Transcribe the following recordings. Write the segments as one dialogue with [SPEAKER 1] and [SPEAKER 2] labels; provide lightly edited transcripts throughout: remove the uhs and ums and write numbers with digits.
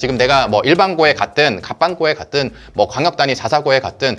[SPEAKER 1] 지금 내가 뭐 일반고에 갔든 갑반고에 갔든 뭐 광역단위 자사고에 갔든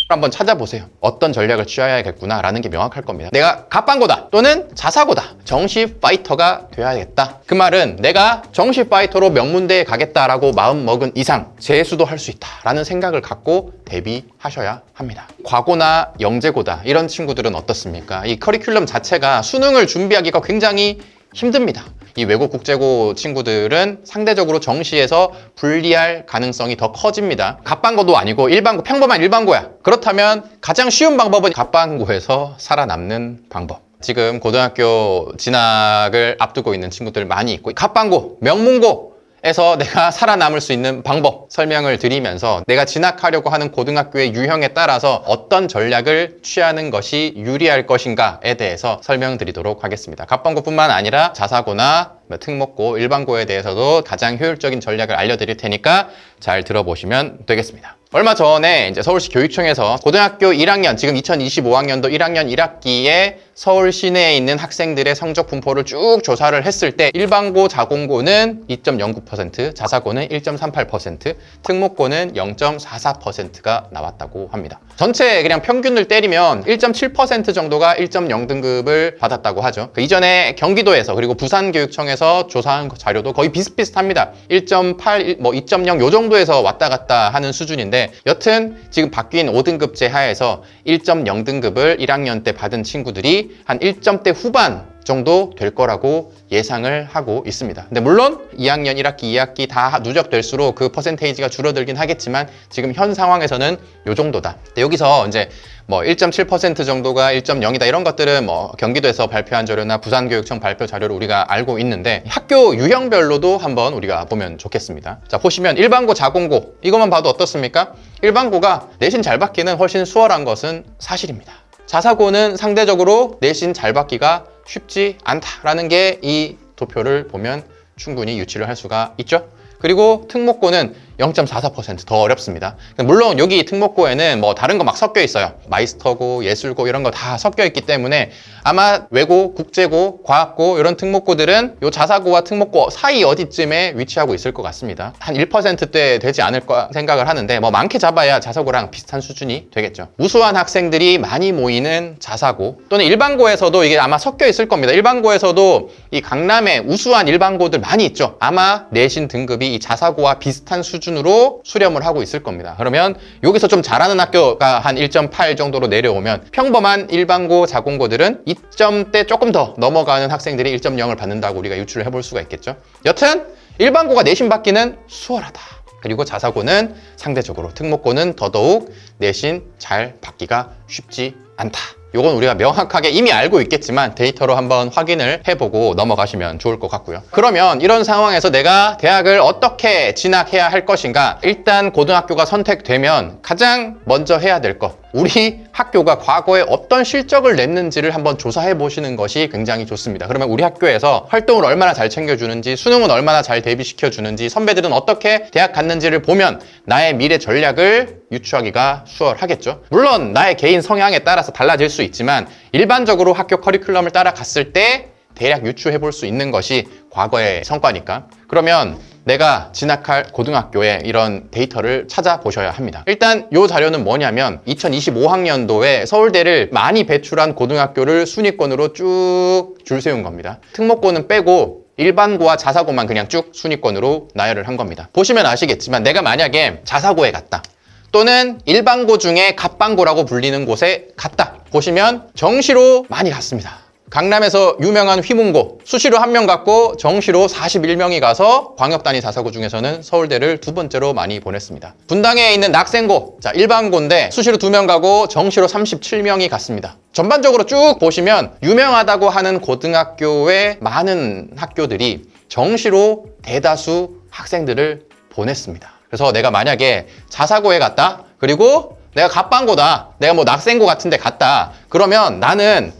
[SPEAKER 1] 한번 찾아보세요. 어떤 전략을 취해야겠구나 라는 게 명확할 겁니다. 내가 갑반고다 또는 자사고다. 정시 파이터가 돼야겠다. 그 말은 내가 정시 파이터로 명문대에 가겠다라고 마음먹은 이상 재수도 할 수 있다 라는 생각을 갖고 대비하셔야 합니다. 과고나 영재고다 이런 친구들은 어떻습니까? 이 커리큘럼 자체가 수능을 준비하기가 굉장히 힘듭니다. 이 외국 국제고 친구들은 상대적으로 정시에서 불리할 가능성이 더 커집니다. 갑반고도 아니고 일반고, 평범한 일반고야. 그렇다면 가장 쉬운 방법은 갑반고에서 살아남는 방법. 지금 고등학교 진학을 앞두고 있는 친구들 많이 있고 갑반고, 명문고 에서 내가 살아남을 수 있는 방법 설명을 드리면서 내가 진학하려고 하는 고등학교의 유형에 따라서 어떤 전략을 취하는 것이 유리할 것인가에 대해서 설명드리도록 하겠습니다. 갑반고뿐만 아니라 자사고나 특목고, 일반고에 대해서도 가장 효율적인 전략을 알려드릴 테니까 잘 들어보시면 되겠습니다. 얼마 전에 이제 서울시 교육청에서 고등학교 1학년, 지금 2025학년도 1학년 1학기에 서울 시내에 있는 학생들의 성적 분포를 쭉 조사를 했을 때 일반고, 자공고는 2.09%, 자사고는 1.38%, 특목고는 0.44%가 나왔다고 합니다. 전체 그냥 평균을 때리면 1.7% 정도가 1.0등급을 받았다고 하죠. 그 이전에 경기도에서 그리고 부산교육청에서 조사한 자료도 거의 비슷비슷합니다. 1.8, 뭐 2.0 요 정도에서 왔다 갔다 하는 수준인데 여튼 지금 바뀐 5등급제 하에서 1.0등급을 1학년 때 받은 친구들이 한 1점대 후반 정도 될 거라고 예상을 하고 있습니다. 근데 물론 2학년 1학기, 2학기 다 누적될수록 그 퍼센테이지가 줄어들긴 하겠지만 지금 현 상황에서는 요 정도다. 근데 여기서 이제 뭐 1.7% 정도가 1.0이다 이런 것들은 뭐 경기도에서 발표한 자료나 부산교육청 발표 자료를 우리가 알고 있는데 학교 유형별로도 한번 우리가 보면 좋겠습니다. 자, 보시면 일반고, 자공고 이것만 봐도 어떻습니까? 일반고가 내신 잘 받기는 훨씬 수월한 것은 사실입니다. 자사고는 상대적으로 내신 잘 받기가 쉽지 않다라는 게 이 도표를 보면 충분히 유추를 할 수가 있죠. 그리고 특목고는 0.44% 더 어렵습니다. 물론 여기 특목고에는 뭐 다른 거 막 섞여 있어요. 마이스터고, 예술고 이런 거 다 섞여 있기 때문에 아마 외고, 국제고, 과학고 이런 특목고들은 요 자사고와 특목고 사이 어디쯤에 위치하고 있을 것 같습니다. 한 1%대 되지 않을까 생각을 하는데 뭐 많게 잡아야 자사고랑 비슷한 수준이 되겠죠. 우수한 학생들이 많이 모이는 자사고 또는 일반고에서도 이게 아마 섞여 있을 겁니다. 일반고에서도 이 강남에 우수한 일반고들 많이 있죠. 아마 내신 등급이 이 자사고와 비슷한 수준으로 수렴을 하고 있을 겁니다. 그러면 여기서 좀 잘하는 학교가 한 1.8 정도로 내려오면 평범한 일반고, 자공고들은 2점대 조금 더 넘어가는 학생들이 1.0을 받는다고 우리가 유추를 해볼 수가 있겠죠. 여튼 일반고가 내신 받기는 수월하다. 그리고 자사고는 상대적으로, 특목고는 더더욱 내신 잘 받기가 쉽지 않다. 요건 우리가 명확하게 이미 알고 있겠지만 데이터로 한번 확인을 해보고 넘어가시면 좋을 것 같고요. 그러면 이런 상황에서 내가 대학을 어떻게 진학해야 할 것인가? 일단 고등학교가 선택되면 가장 먼저 해야 될 것, 우리 학교가 과거에 어떤 실적을 냈는지를 한번 조사해 보시는 것이 굉장히 좋습니다. 그러면 우리 학교에서 활동을 얼마나 잘 챙겨주는지, 수능은 얼마나 잘 대비시켜 주는지, 선배들은 어떻게 대학 갔는지를 보면 나의 미래 전략을 유추하기가 수월하겠죠. 물론 나의 개인 성향에 따라서 달라질 수 있지만 일반적으로 학교 커리큘럼을 따라갔을 때 대략 유추해 볼 수 있는 것이 과거의 성과니까. 그러면 내가 진학할 고등학교에 이런 데이터를 찾아보셔야 합니다. 일단 이 자료는 뭐냐면 2025학년도에 서울대를 많이 배출한 고등학교를 순위권으로 쭉 줄 세운 겁니다. 특목고는 빼고 일반고와 자사고만 그냥 쭉 순위권으로 나열을 한 겁니다. 보시면 아시겠지만 내가 만약에 자사고에 갔다, 또는 일반고 중에 갑반고라고 불리는 곳에 갔다 보시면 정시로 많이 갔습니다. 강남에서 유명한 휘문고 수시로 1명 갔고 정시로 41명이 가서 광역단위 자사고 중에서는 서울대를 두 번째로 많이 보냈습니다. 분당에 있는 낙생고, 자 일반고인데 수시로 2명 가고 정시로 37명이 갔습니다. 전반적으로 쭉 보시면 유명하다고 하는 고등학교의 많은 학교들이 정시로 대다수 학생들을 보냈습니다. 그래서 내가 만약에 자사고에 갔다, 그리고 내가 갑반고다, 내가 뭐 낙생고 같은 데 갔다, 그러면 나는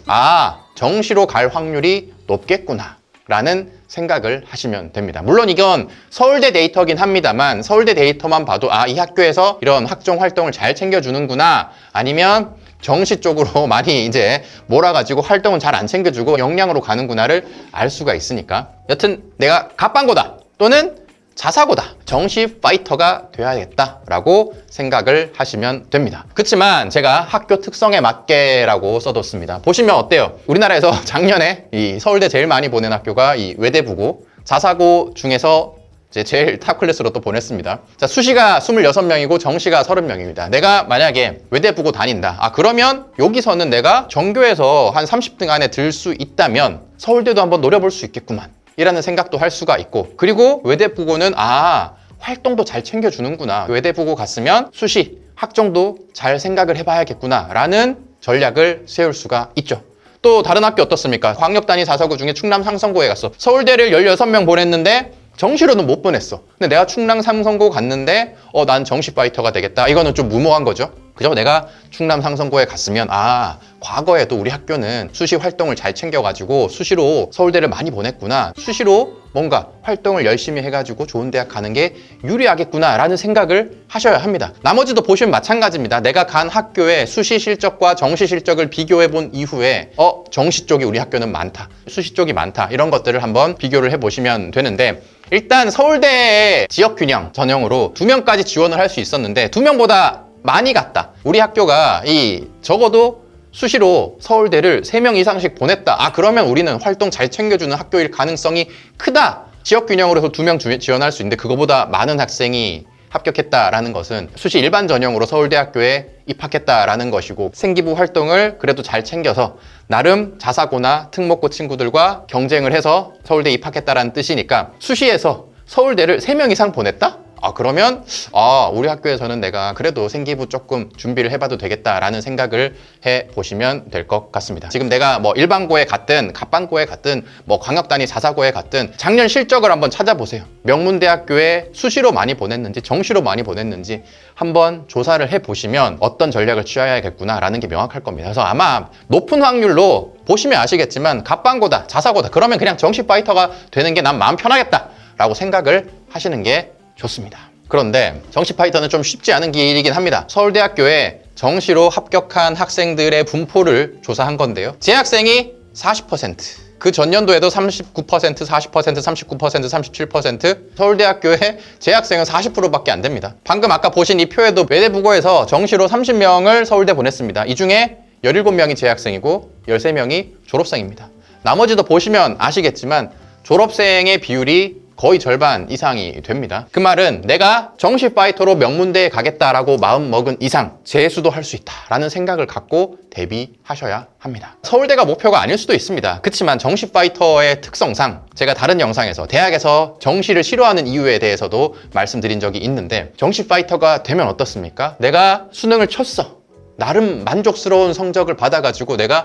[SPEAKER 1] 정시로 갈 확률이 높겠구나 라는 생각을 하시면 됩니다. 물론 이건 서울대 데이터긴 합니다만 서울대 데이터만 봐도 이 학교에서 이런 학종 활동을 잘 챙겨주는구나, 아니면 정시 쪽으로 많이 이제 몰아가지고 활동은 잘 안 챙겨주고 역량으로 가는구나를 알 수가 있으니까. 여튼 내가 갑반고다 또는 자사고다. 정시 파이터가 돼야겠다라고 생각을 하시면 됩니다. 그렇지만 제가 학교 특성에 맞게라고 써뒀습니다. 보시면 어때요? 우리나라에서 작년에 이 서울대 제일 많이 보낸 학교가 이 외대부고, 자사고 중에서 이제 제일 탑 클래스로 또 보냈습니다. 자, 수시가 26명이고 정시가 30명입니다. 내가 만약에 외대부고 다닌다. 그러면 여기서는 내가 전교에서 한 30등 안에 들 수 있다면 서울대도 한번 노려볼 수 있겠구만. 이라는 생각도 할 수가 있고, 그리고 외대부고는 활동도 잘 챙겨주는구나. 외대부고 갔으면 수시, 학종도 잘 생각을 해봐야겠구나 라는 전략을 세울 수가 있죠. 또 다른 학교 어떻습니까? 광역 단위 자사고 중에 충남 상성고에 갔어. 서울대를 16명 보냈는데 정시로는 못 보냈어. 근데 내가 충남 상성고 갔는데 난 정시 파이터가 되겠다. 이거는 좀 무모한 거죠. 그죠? 내가 충남 상성고에 갔으면 과거에도 우리 학교는 수시 활동을 잘 챙겨가지고 수시로 서울대를 많이 보냈구나. 수시로 뭔가 활동을 열심히 해가지고 좋은 대학 가는 게 유리하겠구나 라는 생각을 하셔야 합니다. 나머지도 보시면 마찬가지입니다. 내가 간 학교의 수시 실적과 정시 실적을 비교해 본 이후에 정시 쪽이 우리 학교는 많다, 수시 쪽이 많다, 이런 것들을 한번 비교를 해보시면 되는데, 일단 서울대의 지역균형 전형으로 2명까지 지원을 할 수 있었는데 2명보다 많이 갔다. 우리 학교가 적어도 수시로 서울대를 3명 이상씩 보냈다. 그러면 우리는 활동 잘 챙겨주는 학교일 가능성이 크다. 지역균형으로 해서 2명 지원할 수 있는데 그거보다 많은 학생이 합격했다라는 것은 수시 일반 전형으로 서울대학교에 입학했다라는 것이고, 생기부 활동을 그래도 잘 챙겨서 나름 자사고나 특목고 친구들과 경쟁을 해서 서울대에 입학했다라는 뜻이니까, 수시에서 서울대를 3명 이상 보냈다? 그러면 우리 학교에서는 내가 그래도 생기부 조금 준비를 해봐도 되겠다라는 생각을 해보시면 될 것 같습니다. 지금 내가 일반고에 갔든 갑반고에 갔든 광역단위 자사고에 갔든 작년 실적을 한번 찾아보세요. 명문대학교에 수시로 많이 보냈는지 정시로 많이 보냈는지 한번 조사를 해보시면 어떤 전략을 취해야겠구나라는 게 명확할 겁니다. 그래서 아마 높은 확률로 보시면 아시겠지만 갑반고다, 자사고다, 그러면 그냥 정시 파이터가 되는 게 난 마음 편하겠다라고 생각을 하시는 게 좋습니다. 그런데 정시 파이터는 좀 쉽지 않은 길이긴 합니다. 서울대학교에 정시로 합격한 학생들의 분포를 조사한 건데요. 재학생이 40%, 그 전년도에도 39%, 40%, 39%, 37%, 서울대학교의 재학생은 40%밖에 안 됩니다. 방금 아까 보신 이 표에도 외대부고에서 정시로 30명을 서울대 보냈습니다. 이 중에 17명이 재학생이고 13명이 졸업생입니다. 나머지도 보시면 아시겠지만 졸업생의 비율이 거의 절반 이상이 됩니다. 그 말은 내가 정시 파이터로 명문대에 가겠다라고 마음먹은 이상 재수도 할 수 있다라는 생각을 갖고 대비하셔야 합니다. 서울대가 목표가 아닐 수도 있습니다. 그렇지만 정시 파이터의 특성상 제가 다른 영상에서 대학에서 정시를 싫어하는 이유에 대해서도 말씀드린 적이 있는데, 정시 파이터가 되면 어떻습니까? 내가 수능을 쳤어. 나름 만족스러운 성적을 받아가지고 내가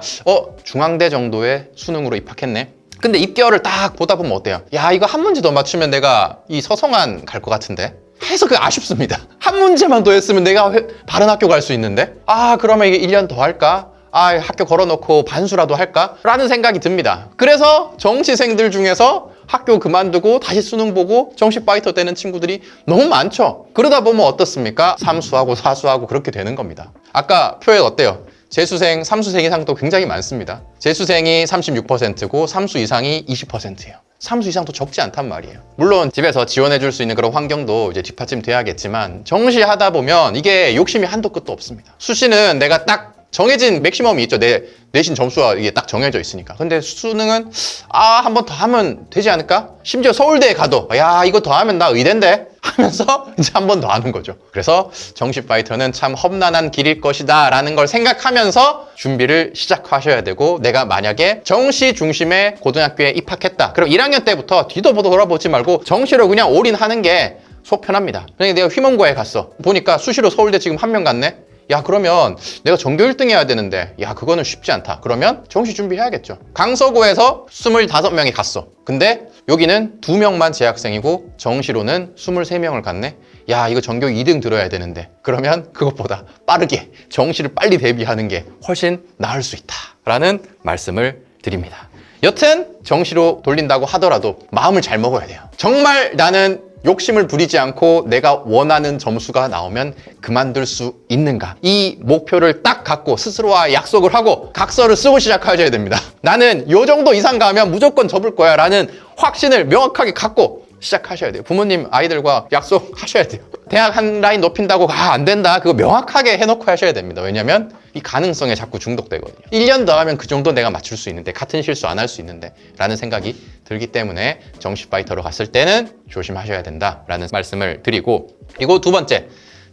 [SPEAKER 1] 중앙대 정도의 수능으로 입학했네. 근데 입결을 딱 보다 보면 어때요? 이거 한 문제 더 맞추면 내가 이 서성한 갈 것 같은데? 해서 아쉽습니다. 한 문제만 더 했으면 내가 다른 학교 갈 수 있는데? 그러면 이게 1년 더 할까? 학교 걸어놓고 반수라도 할까? 라는 생각이 듭니다. 그래서 정시생들 중에서 학교 그만두고 다시 수능 보고 정시 파이터 되는 친구들이 너무 많죠. 그러다 보면 어떻습니까? 삼수하고 사수하고 그렇게 되는 겁니다. 아까 표에 어때요? 재수생, 삼수생 이상도 굉장히 많습니다. 재수생이 36%고 삼수 이상이 20%예요. 삼수 이상도 적지 않단 말이에요. 물론 집에서 지원해 줄 수 있는 그런 환경도 이제 뒷받침 돼야겠지만, 정시 하다 보면 이게 욕심이 한도 끝도 없습니다. 수시는 내가 딱 정해진 맥시멈이 있죠. 내 내신 점수가 이게 딱 정해져 있으니까. 근데 수능은 한 번 더 하면 되지 않을까? 심지어 서울대에 가도 이거 더 하면 나 의대인데 하면서 이제 한 번 더 하는 거죠. 그래서 정시 파이터는 참 험난한 길일 것이다 라는 걸 생각하면서 준비를 시작하셔야 되고, 내가 만약에 정시 중심의 고등학교에 입학했다. 그럼 1학년 때부터 뒤도 돌아보지 말고 정시로 그냥 올인하는 게 속 편합니다. 그러니까 내가 휘문고에 갔어. 보니까 수시로 서울대 지금 1명 갔네? 그러면 내가 전교 1등 해야 되는데 그거는 쉽지 않다. 그러면 정시 준비해야겠죠. 강서구에서 25명이 갔어. 근데 여기는 2명만 재학생이고 정시로는 23명을 갔네. 이거 전교 2등 들어야 되는데, 그러면 그것보다 빠르게 정시를 빨리 대비하는 게 훨씬 나을 수 있다 라는 말씀을 드립니다. 여튼 정시로 돌린다고 하더라도 마음을 잘 먹어야 돼요. 정말 나는 욕심을 부리지 않고 내가 원하는 점수가 나오면 그만둘 수 있는가? 이 목표를 딱 갖고 스스로와 약속을 하고 각서를 쓰고 시작하셔야 됩니다. 나는 요 정도 이상 가면 무조건 접을 거야 라는 확신을 명확하게 갖고 시작하셔야 돼요. 부모님 아이들과 약속하셔야 돼요. 대학 한 라인 높인다고 안 된다. 그거 명확하게 해놓고 하셔야 됩니다. 왜냐면 이 가능성에 자꾸 중독되거든요. 1년 더 하면 그 정도 내가 맞출 수 있는데, 같은 실수 안 할 수 있는데 라는 생각이 들기 때문에 정시 파이터로 갔을 때는 조심하셔야 된다라는 말씀을 드리고, 그리고 두 번째,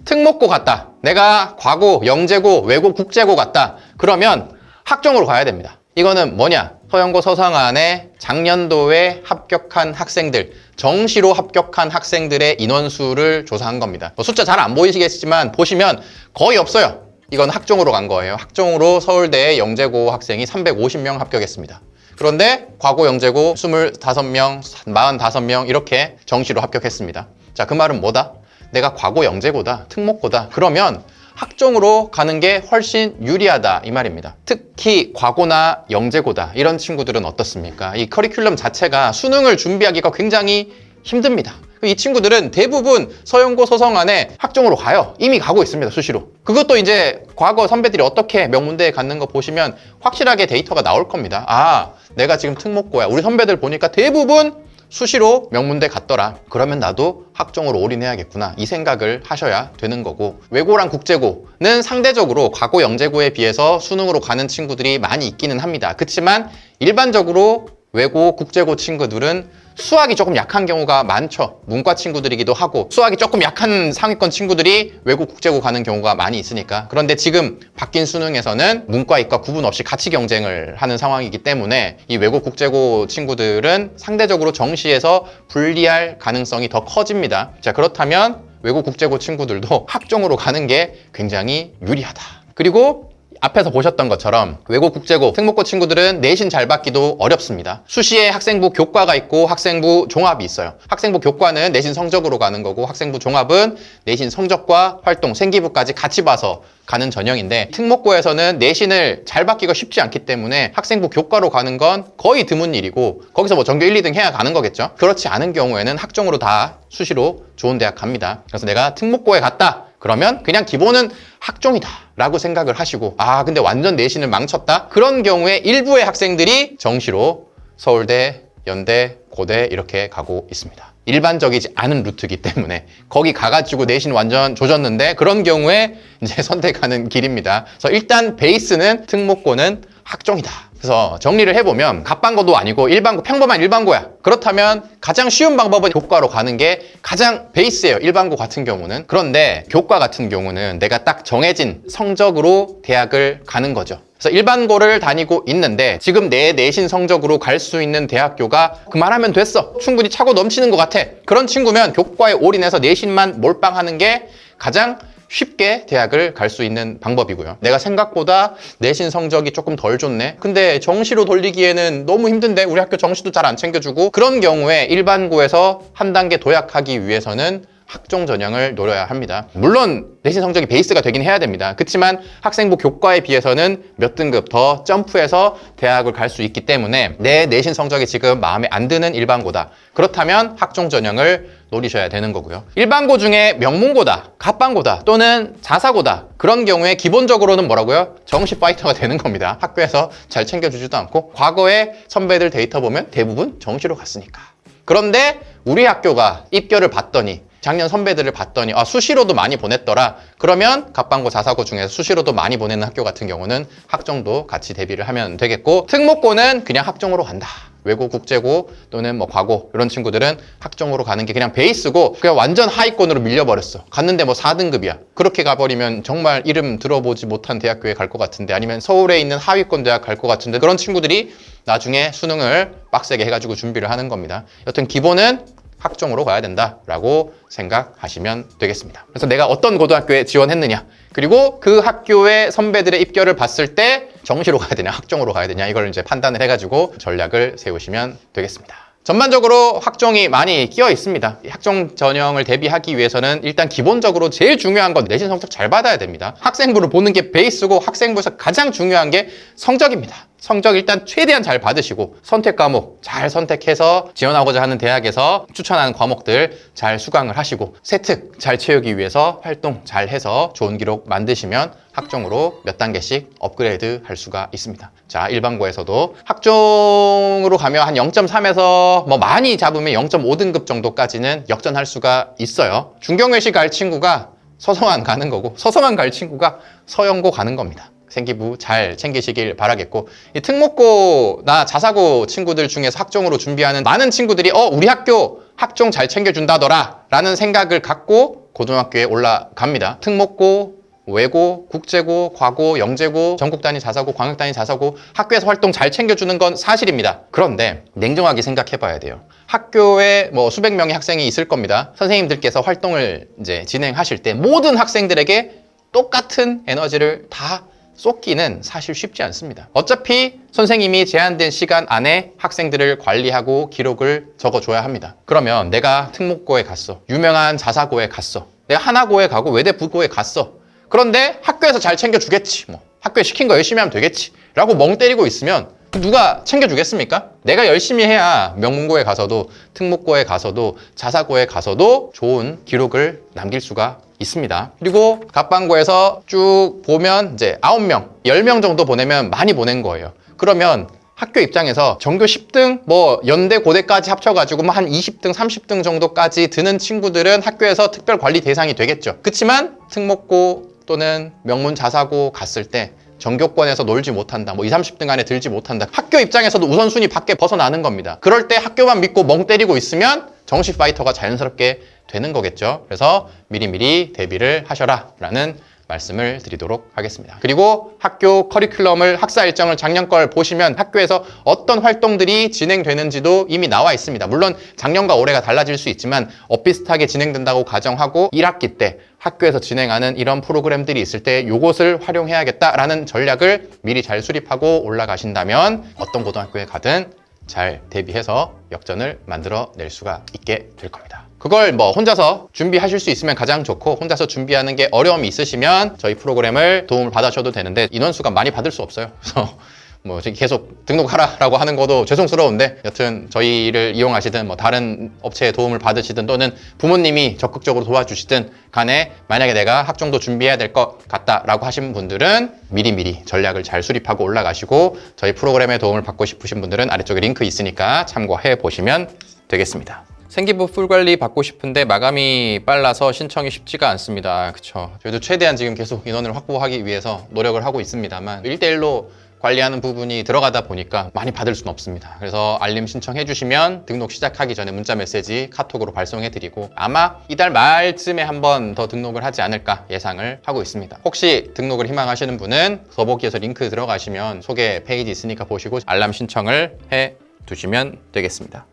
[SPEAKER 1] 특목고 갔다. 내가 과고, 영재고, 외고, 국제고 갔다. 그러면 학종으로 가야 됩니다. 이거는 뭐냐? 서영고 서성안에 작년도에 합격한 학생들, 정시로 합격한 학생들의 인원수를 조사한 겁니다. 숫자 잘 안 보이시겠지만 보시면 거의 없어요. 이건 학종으로 간 거예요. 학종으로 서울대 영재고 학생이 350명 합격했습니다. 그런데 과고, 영재고 25명, 45명 이렇게 정시로 합격했습니다. 자, 그 말은 뭐다? 내가 과고, 영재고다, 특목고다. 그러면 학종으로 가는 게 훨씬 유리하다 이 말입니다. 특히 과고나 영재고다 이런 친구들은 어떻습니까? 이 커리큘럼 자체가 수능을 준비하기가 굉장히 힘듭니다. 이 친구들은 대부분 서영고 서성안에 학종으로 가요. 이미 가고 있습니다. 수시로. 그것도 이제 과거 선배들이 어떻게 명문대에 갔는 거 보시면 확실하게 데이터가 나올 겁니다. 아, 내가 지금 특목고야. 우리 선배들 보니까 대부분 수시로 명문대 갔더라. 그러면 나도 학종으로 올인해야겠구나. 이 생각을 하셔야 되는 거고, 외고랑 국제고는 상대적으로 과고, 영재고에 비해서 수능으로 가는 친구들이 많이 있기는 합니다. 그렇지만 일반적으로 외고, 국제고 친구들은 수학이 조금 약한 경우가 많죠. 문과 친구들이기도 하고 수학이 조금 약한 상위권 친구들이 외고, 국제고 가는 경우가 많이 있으니까. 그런데 지금 바뀐 수능에서는 문과, 이과 구분 없이 같이 경쟁을 하는 상황이기 때문에 이 외고, 국제고 친구들은 상대적으로 정시에서 불리할 가능성이 더 커집니다. 자, 그렇다면 외고, 국제고 친구들도 학종으로 가는 게 굉장히 유리하다. 그리고 앞에서 보셨던 것처럼 외고, 국제고, 특목고 친구들은 내신 잘 받기도 어렵습니다. 수시에 학생부 교과가 있고 학생부 종합이 있어요. 학생부 교과는 내신 성적으로 가는 거고, 학생부 종합은 내신 성적과 활동, 생기부까지 같이 봐서 가는 전형인데, 특목고에서는 내신을 잘 받기가 쉽지 않기 때문에 학생부 교과로 가는 건 거의 드문 일이고, 거기서 뭐 전교 1, 2등 해야 가는 거겠죠. 그렇지 않은 경우에는 학종으로 다 수시로 좋은 대학 갑니다. 그래서 내가 특목고에 갔다. 그러면 그냥 기본은 학종이다 라고 생각을 하시고, 아 근데 완전 내신을 망쳤다? 그런 경우에 일부의 학생들이 정시로 서울대, 연대, 고대 이렇게 가고 있습니다. 일반적이지 않은 루트이기 때문에 거기 가가지고 내신 완전 조졌는데, 그런 경우에 이제 선택하는 길입니다. 그래서 일단 베이스는 특목고는 학종이다. 그래서 정리를 해보면 갑반고도 아니고 일반고, 평범한 일반고야. 그렇다면 가장 쉬운 방법은 교과로 가는 게 가장 베이스예요. 일반고 같은 경우는. 그런데 교과 같은 경우는 내가 딱 정해진 성적으로 대학을 가는 거죠. 그래서 일반고를 다니고 있는데 지금 내 내신 성적으로 갈 수 있는 대학교가 그만하면 됐어. 충분히 차고 넘치는 것 같아. 그런 친구면 교과에 올인해서 내신만 몰빵하는 게 가장 쉽게 대학을 갈 수 있는 방법이고요. 내가 생각보다 내신 성적이 조금 덜 좋네. 근데 정시로 돌리기에는 너무 힘든데 우리 학교 정시도 잘 안 챙겨주고, 그런 경우에 일반고에서 한 단계 도약하기 위해서는 학종 전형을 노려야 합니다. 물론 내신 성적이 베이스가 되긴 해야 됩니다. 그렇지만 학생부 교과에 비해서는 몇 등급 더 점프해서 대학을 갈 수 있기 때문에 내 내신 성적이 지금 마음에 안 드는 일반고다. 그렇다면 학종 전형을 노리셔야 되는 거고요. 일반고 중에 명문고다, 갑반고다 또는 자사고다, 그런 경우에 기본적으로는 뭐라고요? 정시 파이터가 되는 겁니다. 학교에서 잘 챙겨주지도 않고, 과거에 선배들 데이터 보면 대부분 정시로 갔으니까. 그런데 우리 학교가 입결을 봤더니, 작년 선배들을 봤더니 수시로도 많이 보냈더라. 그러면 갑반고, 자사고 중에서 수시로도 많이 보내는 학교 같은 경우는 학종도 같이 대비를 하면 되겠고, 특목고는 그냥 학종으로 간다. 외고, 국제고 또는 뭐 과고 이런 친구들은 학종으로 가는 게 그냥 베이스고, 그냥 완전 하위권으로 밀려버렸어. 갔는데 뭐 4등급이야. 그렇게 가버리면 정말 이름 들어보지 못한 대학교에 갈 것 같은데, 아니면 서울에 있는 하위권 대학 갈 것 같은데, 그런 친구들이 나중에 수능을 빡세게 해가지고 준비를 하는 겁니다. 여튼 기본은 학종으로 가야 된다라고 생각하시면 되겠습니다. 그래서 내가 어떤 고등학교에 지원했느냐, 그리고 그 학교의 선배들의 입결을 봤을 때 정시로 가야 되냐, 학종으로 가야 되냐, 이걸 이제 판단을 해가지고 전략을 세우시면 되겠습니다. 전반적으로 학종이 많이 끼어 있습니다. 학종 전형을 대비하기 위해서는 일단 기본적으로 제일 중요한 건 내신 성적 잘 받아야 됩니다. 학생부를 보는 게 베이스고, 학생부에서 가장 중요한 게 성적입니다. 성적 일단 최대한 잘 받으시고 선택 과목 잘 선택해서 지원하고자 하는 대학에서 추천하는 과목들 잘 수강을 하시고 세특 잘 채우기 위해서 활동 잘 해서 좋은 기록 만드시면 학종으로 몇 단계씩 업그레이드 할 수가 있습니다. 자, 일반고에서도 학종으로 가면 한 0.3에서 뭐 많이 잡으면 0.5등급 정도까지는 역전할 수가 있어요. 중경외시 갈 친구가 서성한 가는 거고 서성한 갈 친구가 서영고 가는 겁니다. 생기부 잘 챙기시길 바라겠고, 이 특목고나 자사고 친구들 중에서 학종으로 준비하는 많은 친구들이 우리 학교 학종 잘 챙겨준다더라 라는 생각을 갖고 고등학교에 올라갑니다. 특목고, 외고, 국제고, 과고, 영재고, 전국단위 자사고, 광역단위 자사고 학교에서 활동 잘 챙겨주는 건 사실입니다. 그런데 냉정하게 생각해 봐야 돼요. 학교에 뭐 수백 명의 학생이 있을 겁니다. 선생님들께서 활동을 이제 진행하실 때 모든 학생들에게 똑같은 에너지를 다 쏟기는 사실 쉽지 않습니다. 어차피 선생님이 제한된 시간 안에 학생들을 관리하고 기록을 적어줘야 합니다. 그러면 내가 특목고에 갔어. 유명한 자사고에 갔어. 내가 하나고에 가고 외대부고에 갔어. 그런데 학교에서 잘 챙겨주겠지. 뭐 학교에 시킨 거 열심히 하면 되겠지. 라고 멍 때리고 있으면 누가 챙겨주겠습니까? 내가 열심히 해야 명문고에 가서도 특목고에 가서도 자사고에 가서도 좋은 기록을 남길 수가 있습니다. 그리고 갑반고에서 쭉 보면 이제 9명, 10명 정도 보내면 많이 보낸 거예요. 그러면 학교 입장에서 전교 10등, 뭐 연대 고대까지 합쳐가지고 뭐 한 20등, 30등 정도까지 드는 친구들은 학교에서 특별 관리 대상이 되겠죠. 그렇지만 특목고 또는 명문 자사고 갔을 때 전교권에서 놀지 못한다, 뭐 20, 30등 안에 들지 못한다. 학교 입장에서도 우선순위 밖에 벗어나는 겁니다. 그럴 때 학교만 믿고 멍 때리고 있으면 정시 파이터가 자연스럽게 되는 거겠죠. 그래서 미리미리 대비를 하셔라 라는 말씀을 드리도록 하겠습니다. 그리고 학교 커리큘럼을, 학사 일정을 작년 걸 보시면 학교에서 어떤 활동들이 진행되는지도 이미 나와 있습니다. 물론 작년과 올해가 달라질 수 있지만 엇비슷하게 진행된다고 가정하고 1학기 때 학교에서 진행하는 이런 프로그램들이 있을 때 이것을 활용해야겠다라는 전략을 미리 잘 수립하고 올라가신다면 어떤 고등학교에 가든 잘 대비해서 역전을 만들어낼 수가 있게 될 겁니다. 그걸 뭐 혼자서 준비하실 수 있으면 가장 좋고, 혼자서 준비하는 게 어려움이 있으시면 저희 프로그램을 도움을 받으셔도 되는데 인원수가 많이 받을 수 없어요. 그래서 뭐 계속 등록하라라고 하는 것도 죄송스러운데, 여튼 저희를 이용하시든 뭐 다른 업체의 도움을 받으시든 또는 부모님이 적극적으로 도와주시든 간에 만약에 내가 학종도 준비해야 될 것 같다라고 하신 분들은 미리미리 전략을 잘 수립하고 올라가시고, 저희 프로그램의 도움을 받고 싶으신 분들은 아래쪽에 링크 있으니까 참고해 보시면 되겠습니다. 생기부 풀관리 받고 싶은데 마감이 빨라서 신청이 쉽지가 않습니다. 그쵸. 저희도 최대한 지금 계속 인원을 확보하기 위해서 노력을 하고 있습니다만 1대1로 관리하는 부분이 들어가다 보니까 많이 받을 수는 없습니다. 그래서 알림 신청해 주시면 등록 시작하기 전에 문자 메시지 카톡으로 발송해 드리고 아마 이달 말쯤에 한 번 더 등록을 하지 않을까 예상을 하고 있습니다. 혹시 등록을 희망하시는 분은 더보기에서 링크 들어가시면 소개 페이지 있으니까 보시고 알람 신청을 해 두시면 되겠습니다.